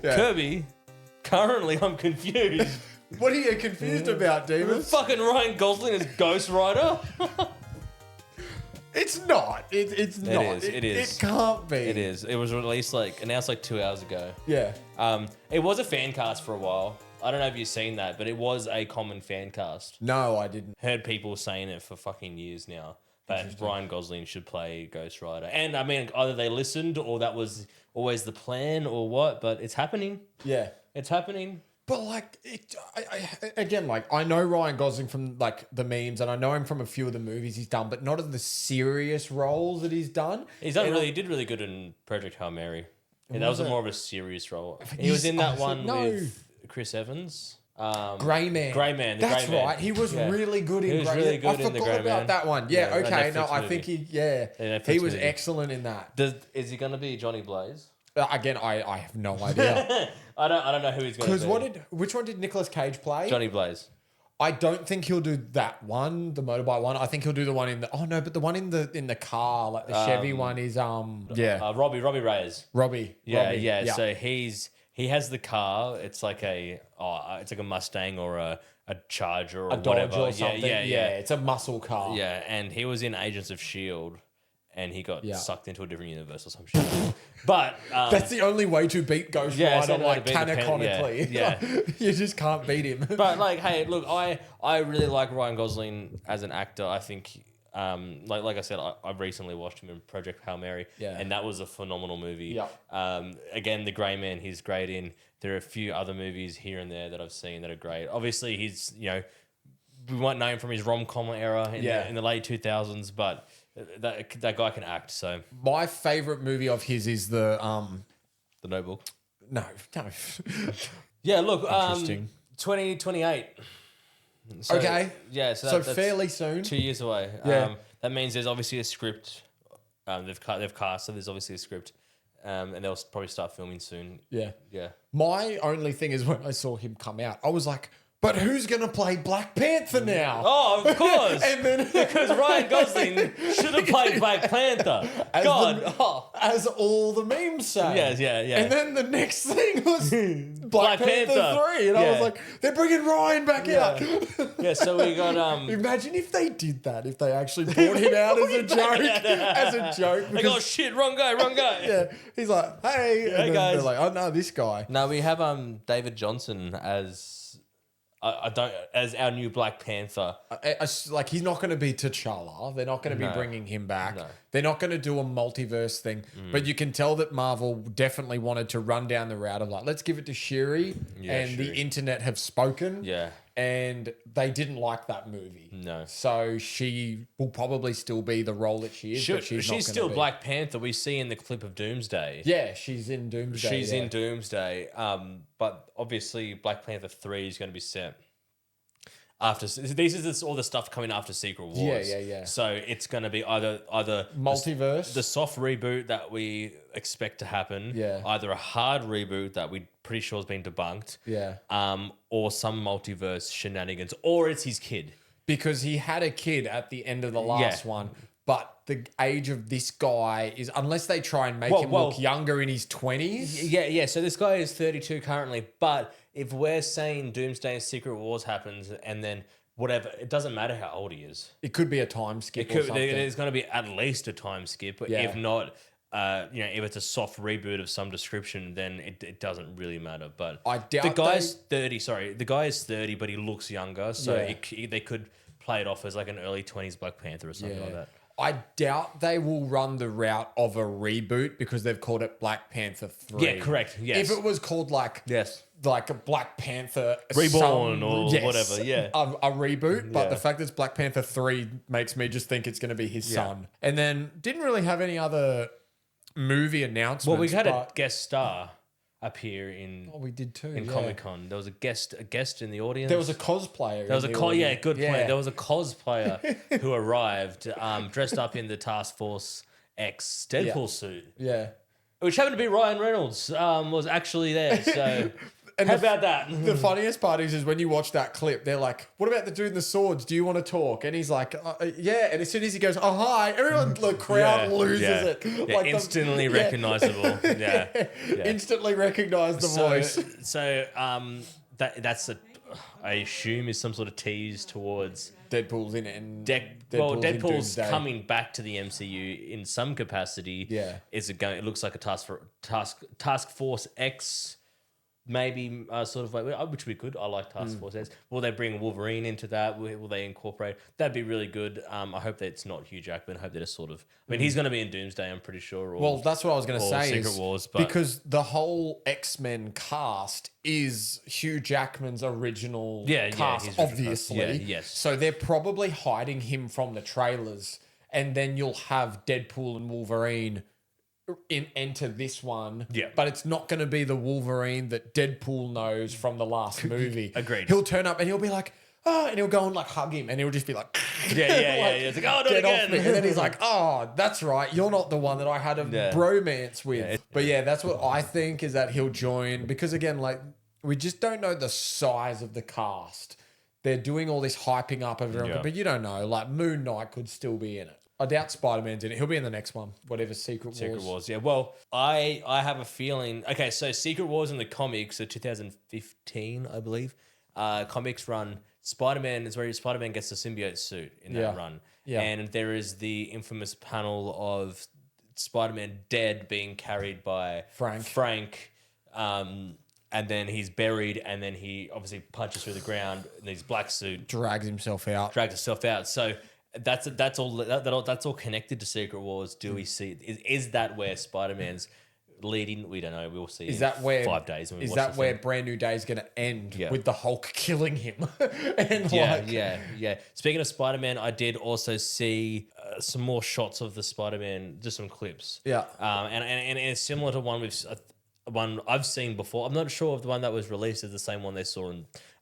Yeah. Kirby, currently I'm confused. What are you confused about, Demas? Fucking Ryan Gosling as Ghost Rider? It's not. It's not. It is. It can't be. It is. It was released announced 2 hours ago. Yeah. It was a fan cast for a while. I don't know if you've seen that, but it was a common fan cast. No, I didn't. Heard people saying it for fucking years now. That Ryan Gosling should play Ghost Rider. And I mean, either they listened or that was always the plan or what, but it's happening. Yeah. It's happening. But like, again, like I know Ryan Gosling from like the memes, and I know him from a few of the movies he's done, but not of the serious roles that he's done. He did really good in Project Hail Mary. Yeah, that was more of a serious role. He was in that one with Chris Evans. Grey Man. Grey Man. That's Grey Man. right. He was really good in Grey Man. He was really good in the Grey I forgot about Man. that one. Yeah, Yeah, okay. that No, Netflix I movie. think Netflix he was movie. excellent in that. Is he going to be Johnny Blaze? Again, I have no idea. I don't know who he's going to be. Because which one did Nicolas Cage play? Johnny Blaze. I don't think he'll do that one, the motorbike one. I think he'll do the one in the. Oh no, but the one in the car, like the Chevy one, is Robbie Reyes. Robbie. Yeah. So he has the car. It's like a Mustang or a Charger or a Dodge whatever. or something. Yeah. It's a muscle car. Yeah, and he was in Agents of S.H.I.E.L.D. and he got Yeah. sucked into a different universe or some shit. But That's the only way to beat Ghost Yeah, it's Rider, the only way like to beat the canonically. yeah. You just can't beat him. But like, hey, look, I really like Ryan Gosling as an actor. I think, like I said, I recently watched him in Project Hail Mary, and that was a phenomenal movie. Yeah. Again, The Grey Man, he's great in. There are a few other movies here and there that I've seen that are great. Obviously, he's we might know him from his rom-com era in the late 2000s, but that guy can act. So My favorite movie of his is the The Notebook. No. Yeah, look, Interesting. 2028. So, Okay. Yeah, So that's fairly soon. 2 years away. Yeah. That means there's obviously a script. They've cast, so there's obviously a script, and they'll probably start filming soon. Yeah. Yeah. My only thing is when I saw him come out, I was like, but who's going to play Black Panther now? Oh, of course. And then because Ryan Gosling should have played Black Panther. As all the memes say. Yes, yeah. And then the next thing was Black Panther 3. And I was like, they're bringing Ryan back out. Yeah, so we got... Imagine if they did that, if they actually brought him out as a joke. As a joke. Like, oh shit, wrong guy. Yeah, he's like, hey. And then guys. they're like, oh no, this guy. No, we have David Johnson as... as our new Black Panther. Like, he's not going to be T'Challa. They're not going to be bringing him back. No. They're not going to do a multiverse thing. But you can tell that Marvel definitely wanted to run down the route of like, let's give it to Shuri. And the internet have spoken. Yeah. And they didn't like that movie. No. So she will probably still be the role that she is. But she's not still gonna be. Black Panther. We see in the clip of Doomsday. Yeah, she's in Doomsday. She's in Doomsday. But obviously Black Panther 3 is going to be set after. All the stuff coming after Secret Wars. Yeah. So it's going to be either Multiverse. the soft reboot that we expect to happen. Yeah. Either a hard reboot that we're pretty sure has been debunked. Yeah. Or some multiverse shenanigans, or it's his kid. Because he had a kid at the end of the last one. But the age of this guy is, unless they try and make him look younger in his 20s. Yeah. So this guy is 32 currently. But if we're saying Doomsday and Secret Wars happens and then whatever, it doesn't matter how old he is. It could be a time skip or something. There's going to be at least a time skip. But if not, if it's a soft reboot of some description, then it doesn't really matter. But I doubt the guy's 30. Sorry, the guy is 30, but he looks younger. So they could play it off as like an early 20s Black Panther or something like that. I doubt they will run the route of a reboot because they've called it Black Panther 3. Yeah, correct. Yes. If it was called like a Black Panther Reborn or whatever, a reboot. But the fact that it's Black Panther 3 makes me just think it's going to be his son. And then didn't really have any other movie announcements. Well, we had a guest star appear we did too in Comic-Con. There was a guest in the audience. There was a cosplayer. There was good point. There was a cosplayer who arrived dressed up in the Task Force X Deadpool suit. Yeah. Which happened to be Ryan Reynolds was actually there. So And How about that? The funniest part is when you watch that clip, they're like, "What about the dude in the swords? Do you want to talk?" And he's like, "Yeah." And as soon as he goes, "Oh hi," everyone, the crowd loses it. Yeah, Like instantly recognizable. Yeah. Instantly recognize the voice. So that's I assume is some sort of tease towards Deadpool's in it, and Deadpool's in Doomsday. coming back to the MCU in some capacity. Yeah. It looks like a Task Force X. Maybe sort of like, which we could. I like Task Force X. Will they bring Wolverine into that? Will they incorporate? That'd be really good. I hope that it's not Hugh Jackman. I hope that it's sort of. I mean, he's going to be in Doomsday. I'm pretty sure. Or, Well, that's what I was going to say. Secret Wars, because the whole X-Men cast is Hugh Jackman's original cast, his obviously. original cast. Yeah, yes. So they're probably hiding him from the trailers, and then you'll have Deadpool and Wolverine enter this one. Yeah. But it's not going to be the Wolverine that Deadpool knows from the last movie. Agreed. He'll turn up and he'll be like, "Oh," and he'll go and like hug him, and he'll just be like, Yeah. It's like, oh, not "Get again. off me." And then he's like, "Oh, that's right. You're not the one that I had a bromance with." But yeah, that's what I think is that he'll join, because again, like, we just don't know the size of the cast. They're doing all this hyping up of everyone, but you don't know. Like, Moon Knight could still be in it. I doubt Spider-Man's in it. He'll be in the next one, whatever Secret Wars. Yeah. Well, I have a feeling. Okay, so Secret Wars in the comics, so 2015, I believe. Comics run. Spider-Man is where Spider-Man gets the symbiote suit in that run. Yeah. And there is the infamous panel of Spider-Man dead being carried by Frank. And then he's buried, and then he obviously punches through the ground in his black suit, drags himself out. So that's all connected to Secret Wars. Do we see? Is that where Spider-Man's leading? We don't know. We'll see. Is that where 5 days? Is that where Brand New Day is going to end with the Hulk killing him? Yeah. Speaking of Spider-Man, I did also see some more shots of the Spider-Man, just some clips. Yeah. And it's similar to one I've seen before. I'm not sure if the one that was released is the same one they saw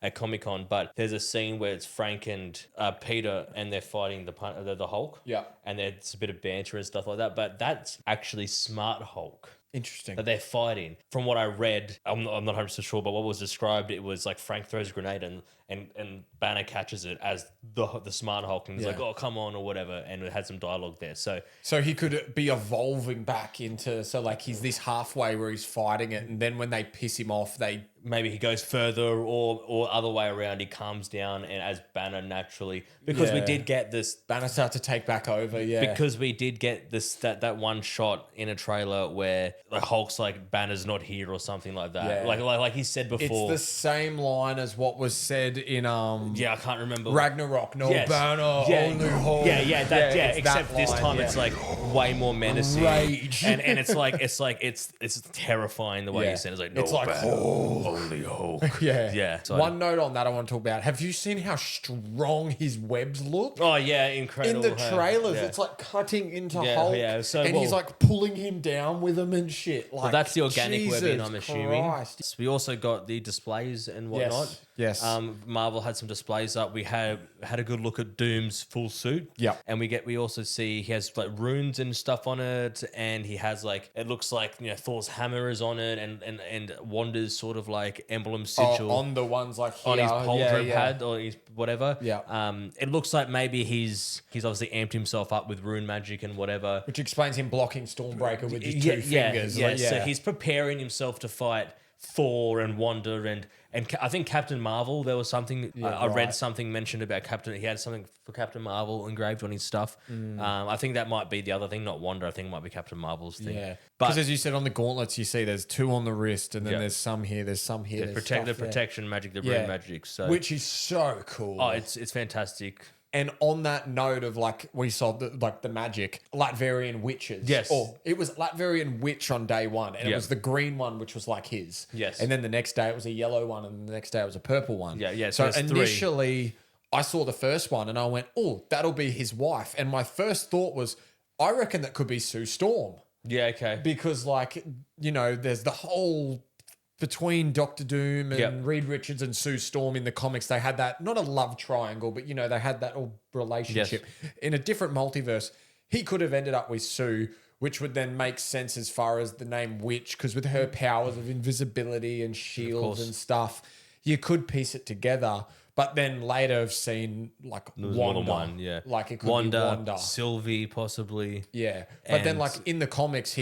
at Comic-Con, but there's a scene where it's Frank and Peter, and they're fighting the Hulk. Yeah. And there's a bit of banter and stuff like that, but that's actually Smart Hulk. Interesting. That they're fighting. From what I read, I'm not 100% sure, but what was described, it was like Frank throws a grenade and Banner catches it as the Smart Hulk, and he's like, "Oh, come on," or whatever, and it had some dialogue there. So he could be evolving back into, so like he's this halfway where he's fighting it, and then when they piss him off, maybe he goes further, or other way around, he calms down, and as Banner naturally, because we did get this Banner start to take back over, because we did get this that one shot in a trailer where the Hulk's like, Banner's not here or something like that. Like he said before, it's the same line as what was said in I can't remember, Ragnarok. Banner, only Hulk. Except this time it's like way more menacing, rage, and it's terrifying the way you said it. It's like, only Hulk. Yeah. So one note on that I want to talk about. Have you seen how strong his webs look? Oh yeah, incredible. In the trailers, it's like cutting into Hulk, he's like pulling him down with them and shit. Like, that's the organic webbing, I'm assuming. Christ. We also got the displays and whatnot. Yes. Marvel had some displays up. We had a good look at Doom's full suit. Yeah. And we also see he has like runes and stuff on it, and he has like, it looks like, Thor's hammer is on it, and Wanda's sort of like emblem sigil on the ones like here. on his pauldron pad or his whatever. Yeah. It looks like maybe he's obviously amped himself up with rune magic and whatever, which explains him blocking Stormbreaker with his two fingers. Yeah. So he's preparing himself to fight Thor and Wanda and I think Captain Marvel. There was something I read something mentioned about Captain. He had something for Captain Marvel engraved on his stuff. I think that might be the other thing, not Wanda. I think it might be Captain Marvel's thing. Yeah, because as you said on the gauntlets, you see there's 2 on the wrist, and then there's some here. There's some here. The protection magic, the rune magic. So which is so cool. Oh, it's fantastic. And on that note of like, we saw the magic, Latvian witches. Yes. Or it was Latvian witch on day 1. And it was the green one, which was like his. Yes. And then the next day it was a yellow one. And the next day it was a purple one. Yeah. So initially I saw the first one and I went, oh, that'll be his wife. And my first thought was, I reckon that could be Sue Storm. Yeah, okay. Because there's the whole... Between Doctor Doom and Reed Richards and Sue Storm in the comics, they had that, not a love triangle, but, they had that relationship. In a different multiverse, he could have ended up with Sue, which would then make sense as far as the name Witch, because with her powers of invisibility and shields and stuff, you could piece it together. But then later I've seen like Wanda. More than one, yeah. Like it could be Wanda. Sylvie, possibly. Yeah. But then like in the comics,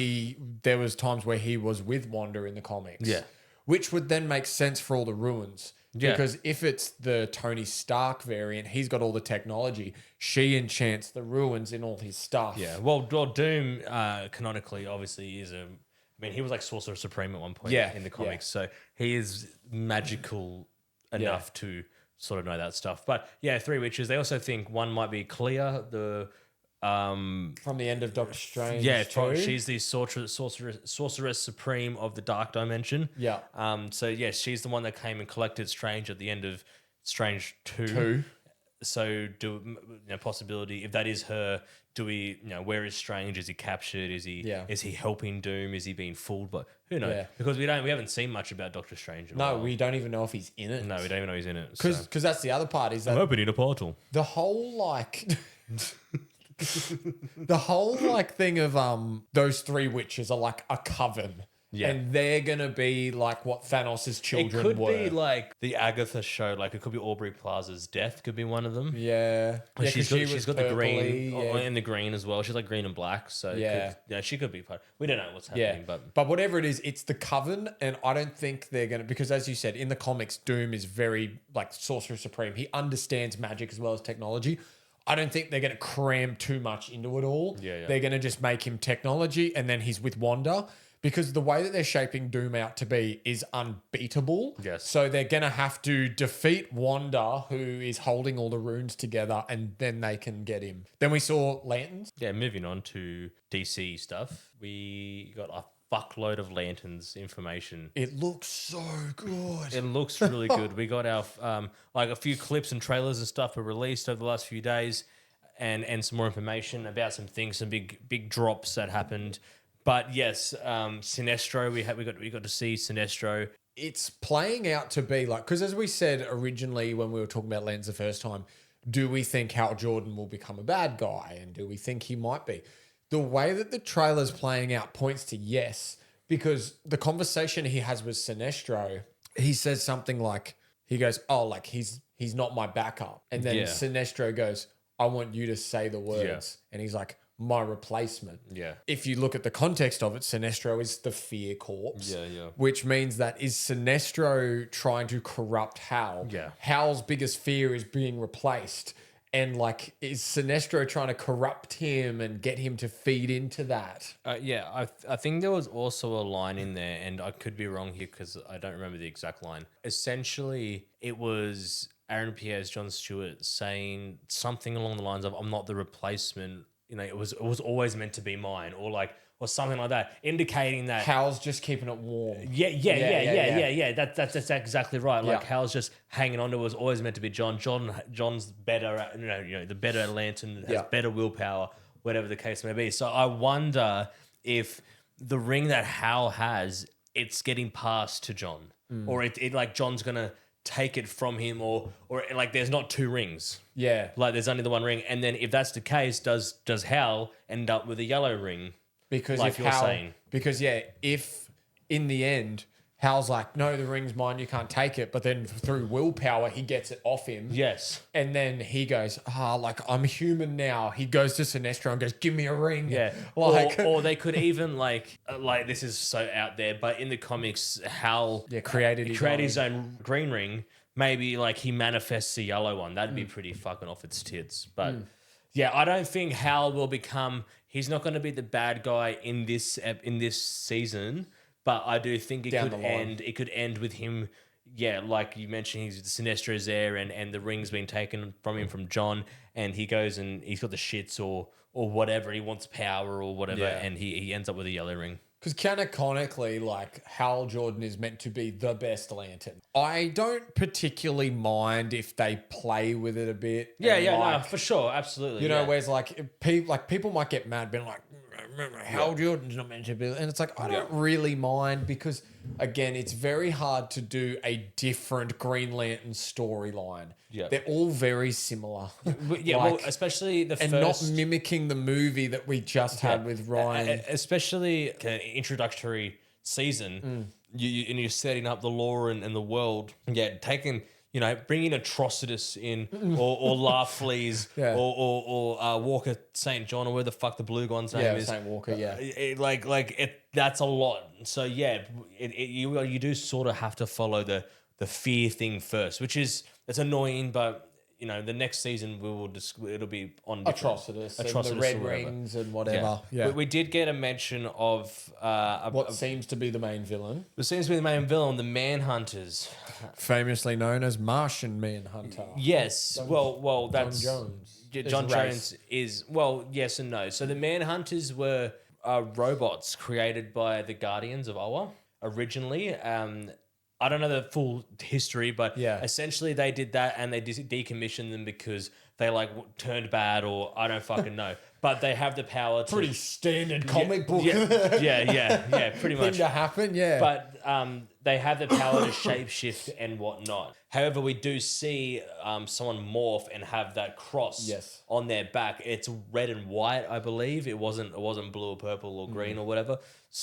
there was times where he was with Wanda in the comics. Yeah. Which would then make sense for all the ruins. Yeah. Because if it's the Tony Stark variant, he's got all the technology. She enchants the ruins in all his stuff. Yeah. Well, Doom canonically obviously is a... I mean, he was like Sorcerer Supreme at one point in the comics. So he is magical enough to sort of know that stuff. But yeah, 3 witches. They also think one might be Clea, the... from the end of Doctor Strange. Yeah, too. she's the sorceress supreme of the Dark Dimension. Yeah. So yes, she's the one that came and collected Strange at the end of Strange 2. 2. So possibility, if that is her, do we, where is Strange? Is he captured? Is he helping Doom? Is he being fooled? But who knows? Yeah. Because we haven't seen much about Doctor Strange. No, we don't even know if he's in it. No, we don't even know he's in it. Because that's the other part is that I'm opening a portal. the whole like the whole like thing of those 3 witches are like a coven. Yeah. And they're gonna be like what Thanos' children It could were. be like the Agatha show. Like it could be Aubrey Plaza's death. Could be one of them. Yeah. Like she's got the green yeah. and the green as well. She's like green and black. So she could be part. We don't know what's happening. But whatever it is, it's the coven, and I don't think they're gonna, because as you said in the comics, Doom is very like Sorcerer Supreme. He understands magic as well as technology. I don't think they're going to cram too much into it all. Yeah. They're going to just make him technology, and then he's with Wanda, because the way that they're shaping Doom out to be is unbeatable. Yes. So they're going to have to defeat Wanda, who is holding all the runes together, and then they can get him. Then we saw lanterns. Yeah, moving on to DC stuff. We got a fuckload of lanterns information. It looks so good. It looks really good. We got our like a few clips and trailers and stuff were released over the last few days, and some more information about some things, some big drops that happened. But yes, Sinestro, we got to see Sinestro. It's playing out to be like, because as we said originally when we were talking about Lens the first time, do we think Hal Jordan will become a bad guy, and do we think he might be? The way that the trailer's playing out points to yes, because the conversation he has with Sinestro, he says something like, he goes, oh, like he's not my backup. And then Sinestro goes, I want you to say the words. And he's like, my replacement. Yeah. If you look at the context of it, Sinestro is the fear corpse. Yeah. Which means that is Sinestro trying to corrupt Hal. Yeah. Hal's biggest fear is being replaced. And like, is Sinestro trying to corrupt him and get him to feed into that? I think there was also a line in there, and I could be wrong here because I don't remember the exact line. Essentially, it was Aaron Pierre's Jon Stewart saying something along the lines of, I'm not the replacement. It was always meant to be mine, or something like that, indicating that Hal's just keeping it warm. Yeah. That's exactly right. Like Hal's just hanging on to it. Was always meant to be John. John's better at, the better lantern, has better willpower, whatever the case may be. So I wonder if the ring that Hal has, it's getting passed to John, or it like John's gonna take it from him, or like there's not 2 rings. Yeah. Like there's only the 1 ring. And then if that's the case, does Hal end up with a yellow ring? Because like you're saying. Because if in the end Hal's like, no, the ring's mine, you can't take it, but then through willpower he gets it off him. Yes. And then he goes, like I'm human now. He goes to Sinestro and goes, give me a ring. Yeah. Like, or they could even like this is so out there, but in the comics, Hal created his own green ring. Maybe like he manifests a yellow one. That'd be pretty fucking off its tits. But yeah, I don't think Hal will become. He's not going to be the bad guy in this season. But I do think it could end with him. Yeah, like you mentioned, Sinestro's there, and the ring's been taken from him from John, and he goes and he's got the shits or whatever. He wants power or whatever, and he ends up with a yellow ring. Because canonically, like, Hal Jordan is meant to be the best lantern. I don't particularly mind if they play with it a bit. Yeah, no, for sure, absolutely. Whereas like people might get mad, being like, Hal Jordan's not meant to be. And it's like, I don't really mind because, again, it's very hard to do a different Green Lantern storyline. Yeah. They're all very similar. Well, especially the and first... not mimicking the movie that we just had with Ryan. Especially an introductory season, you're setting up the lore and the world. Yeah, taking... bringing Atrocitus in, or Larfleeze, or Walker St. John, or where the fuck the blue guy's name is. St. Walker, that's a lot. So you do sort of have to follow the fear thing first, which is, it's annoying, but the next season it'll be on Atrocitus and the Red Rings and whatever. Yeah. We did get a mention of what seems to be the main villain. What seems to be the main villain, the Manhunters, famously known as Martian Manhunter. Yes. That's John Jones. John Jones is yes and no. So the Manhunters were robots created by the Guardians of Oa originally. I don't know the full history, but essentially they did that and they decommissioned them because they turned bad, or I don't fucking know. But they have the power to... Pretty standard comic book. Pretty much. Thing to happen, But they have the power to shapeshift and whatnot. However, we do see someone morph and have that cross on their back. It's red and white, I believe. It wasn't blue or purple or green or whatever,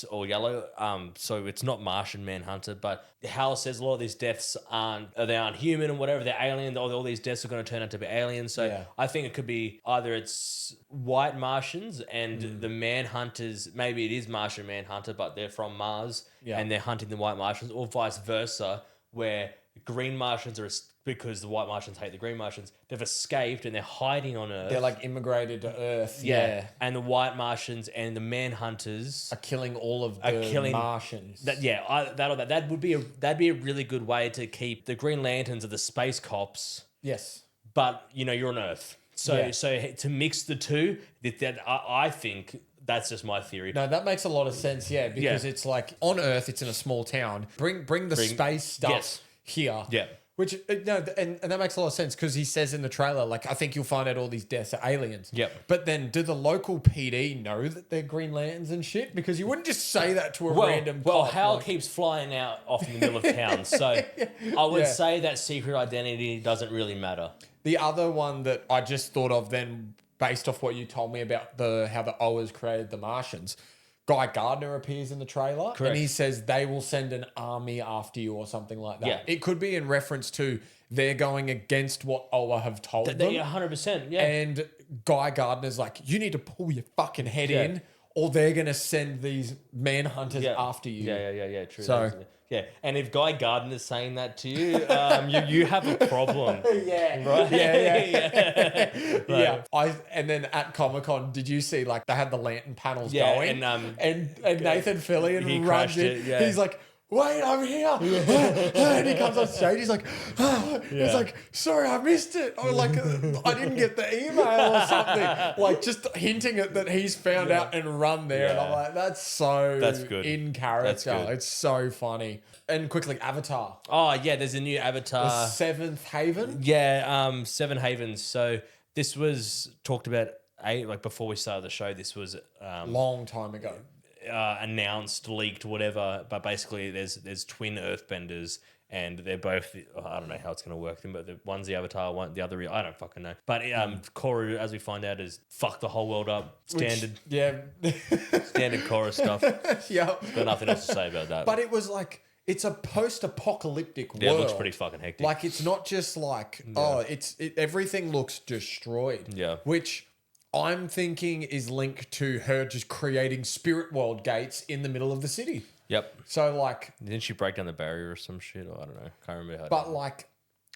or yellow. So it's not Martian Manhunter. But Hal says a lot of these deaths aren't human and whatever. They're alien. All these deaths are going to turn out to be aliens. So I think it could be either it's white Martians and the Manhunters. Maybe it is Martian Manhunter, but they're from Mars and they're hunting the white Martians, or vice versa, where green Martians are, because the white Martians hate the green Martians, they've escaped and they're hiding on Earth. They're immigrated to Earth. And the white Martians and the Manhunters are killing all of the Martians. That'd be a really good way to keep the Green Lanterns of the space cops. Yes. But you're on Earth. So to mix the two, I think that's just my theory. No, that makes a lot of sense, because it's on Earth, it's in a small town. Bring the space stuff here. Yeah. Which, and that makes a lot of sense because he says in the trailer, I think you'll find out all these deaths are aliens. Yep. But then do the local PD know that they're Green Lanterns and shit? Because you wouldn't just say that to a random cop. Hal keeps flying out off in the middle of town. So I would say that secret identity doesn't really matter. The other one that I just thought of then, based off what you told me about how the Oas created the Martians, Guy Gardner appears in the trailer. Correct. And he says they will send an army after you or something like that. Yeah. It could be in reference to they're going against what Oa have told them. 100%, yeah. And Guy Gardner's you need to pull your fucking head in or they're going to send these manhunters after you. Yeah, true. So... Yeah, and if Guy Gardner's saying that to you, you have a problem. Right? Yeah. And then at Comic-Con, did you see they had the lantern panels going? And Nathan Fillion runs in. Yeah. He's like, wait, I'm here. And he comes on stage. He's like, he's like, sorry, I missed it. Or I didn't get the email or something. Just hinting at that he's found out and run there. Yeah. And I'm like, that's good. In character. That's good. It's so funny. And quickly, Avatar. Oh, yeah, there's a new Avatar. The Seventh Haven? Yeah, Seven Havens. So this was talked about before we started the show. This was long time ago. Announced, leaked, whatever, but basically there's twin earthbenders and they're both, I don't know how it's going to work, but one's the Avatar, one the other, I don't fucking know. But Korra, as we find out, is fuck the whole world up. Standard. Standard Korra stuff. Yeah. Got nothing else to say about that. But it was it's a post-apocalyptic world. Yeah, it looks pretty fucking hectic. It's not just everything looks destroyed. Yeah. Which I'm thinking is linked to her just creating spirit world gates in the middle of the city. Yep. So didn't she break down the barrier or some shit? Or I don't know. Can't remember how. But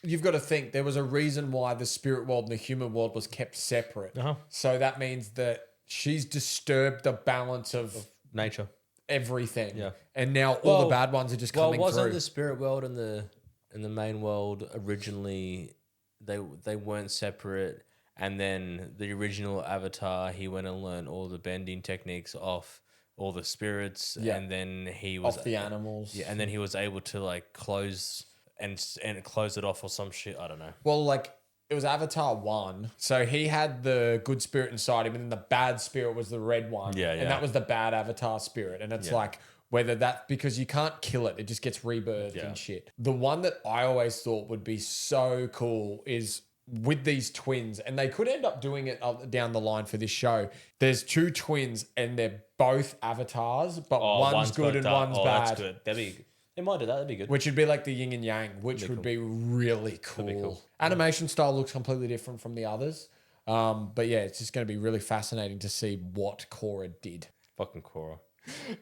you've got to think there was a reason why the spirit world and the human world was kept separate. Uh-huh. So that means that she's disturbed the balance of nature, everything. Yeah. And now all the bad ones are just coming wasn't through. The spirit world and the main world originally they weren't separate? And then the original Avatar, he went and learned all the bending techniques off all the spirits, and then he was off the animals. Yeah, and then he was able to close and close it off or some shit. I don't know. Well, it was Avatar 1. So he had the good spirit inside him, and then the bad spirit was the red one. Yeah, yeah. And that was the bad Avatar spirit. And it's like, whether that, because you can't kill it, it just gets rebirthed and shit. The one that I always thought would be so cool is with these twins, and they could end up doing it down the line for this show. There's 2 twins, and they're both avatars, but one's good and one's bad. That's good. They might do that. That'd be good. Which would be like the yin and yang, which would be really cool. Animation style looks completely different from the others. But yeah, it's just going to be really fascinating to see what Korra did. Fucking Korra.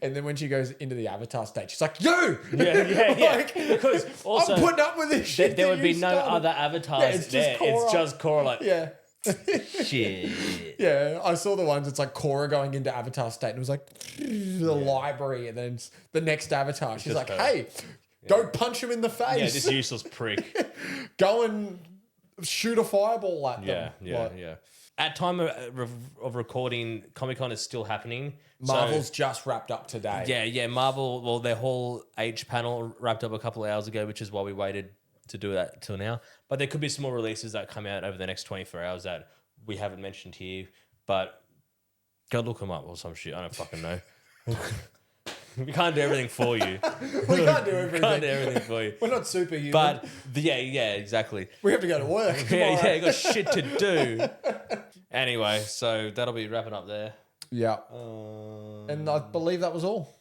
And then when she goes into the Avatar stage, she's like, "You!" Yeah. Like, because also I'm putting up with this shit. There would be no other avatars it's there. It's just Korra. Like, yeah. shit. Yeah, I saw the ones. It's like Korra going into Avatar state, and it was like the library, and then the next Avatar. She's like, her. "Hey, go punch him in the face." Yeah, this useless prick. Go and shoot a fireball at them. Yeah. At time of recording, Comic-Con is still happening. Marvel's just wrapped up today. Yeah. Marvel, well, their whole Age panel wrapped up a couple of hours ago, which is why we waited to do that till now. But there could be some more releases that come out over the next 24 hours that we haven't mentioned here. But go look them up or some shit. I don't fucking know. We can't do everything for you. We can't do everything. Can't do everything for you. We're not superhuman. But yeah, exactly. We have to go to work. Yeah, you got shit to do. Anyway, so that'll be wrapping up there. Yeah. And I believe that was all.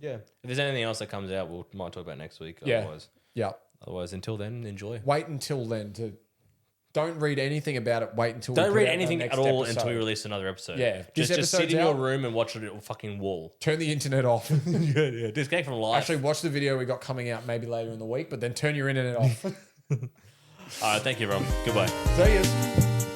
Yeah. If there's anything else that comes out, we might talk about next week. Yeah. Otherwise, until then, enjoy. Wait until then to. Don't read anything about it. Wait until. Don't read anything at all until we release another episode. Yeah, just sit in your room and watch it on a fucking wall. Turn the internet off. Yeah. Disconnect from life. Actually, watch the video we got coming out maybe later in the week, but then turn your internet off. All right, thank you, everyone. Goodbye. See you.